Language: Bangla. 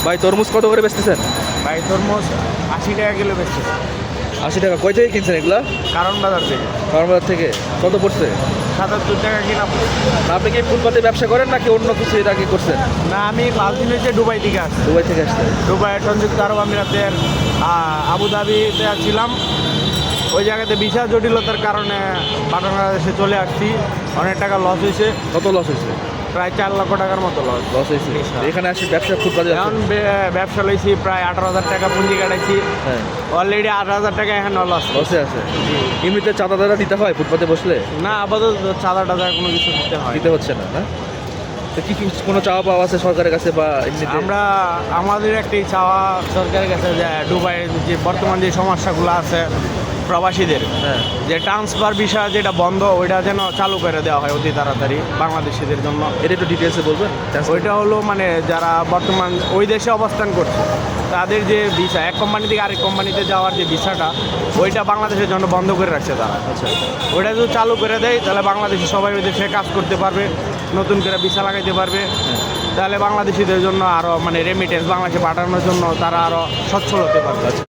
ভাই তরমুজ কত করে বেচতেছেন? ভাই তরমুজ 80 টাকা কিলো বেচছে। 80 টাকা। কই থেকে কিনছেন এগুলা? কারণ বাজার থেকে। বাজার থেকে। কত পড়ছে? 77 টাকা কিনা। আপনি কি ফুটপাতে ব্যবসা করেন নাকি অন্য কিছু এর আগে করছেন? না, আমি লাস্ট দিন হচ্ছে দুবাই থেকে আসছি। দুবাই থেকে আসছেন? দুবাই, সংযুক্ত আরব আমিরাতের আবুধাবিতে ছিলাম। ওই জায়গাতে ভিসা জটিলতার কারণে বাংলাদেশে চলে আসছি। অনেক টাকা লস হয়েছে। কত লস হয়েছে? প্রায় 4 লক্ষ টাকার মতো লস। লস হয়েছে। এখানে আসি ব্যবসা ফুটপাতে এখন ব্যবসা লইছি, প্রায় 18,000 টাকা পুঁজি কাটাইছি। হ্যাঁ, অলরেডি 8,000 টাকা এখন লস। লসে আছে। এমনিতে চাঁদা দাদা দিতে হয় ফুটপাতে বসলে? না, আপাতত চাঁদা টাদা কোনো কিছু দিতে হয়। দিতে হচ্ছে না, না? তো কি কি কোনো চাওয়া পাওয়া আছে সরকারের কাছে বা এমনিতে? আমাদের একটি চাওয়া সরকারের কাছে যে দুবাইয়ের যে বর্তমান যে সমস্যাগুলো আছে প্রবাসীদের, হ্যাঁ, যে ট্রান্সফার বিষয় যেটা বন্ধ, ওইটা যেন চালু করে দেওয়া হয় অতি তাড়াতাড়ি বাংলাদেশিদের জন্য। এটা একটু ডিটেলসে বলবেন। ওইটা হলো মানে যারা বর্তমান ওই দেশে অবস্থান করছে তাদের যে ভিসা, এক কোম্পানি থেকে আরেক কোম্পানিতে যাওয়ার যে ভিসাটা, ওইটা বাংলাদেশের জন্য বন্ধ করে রাখছে তারা। আচ্ছা, ওইটা যদি চালু করে দেয় তাহলে বাংলাদেশি সবাই ওই দেশে কাজ করতে পারবে, নতুন করে ভিসা লাগাইতে পারবে। তাহলে বাংলাদেশিদের জন্য আরও মানে রেমিটেন্স বাংলাদেশে পাঠানোর জন্য তারা আরও সচ্ছল হতে পারবে। আচ্ছা।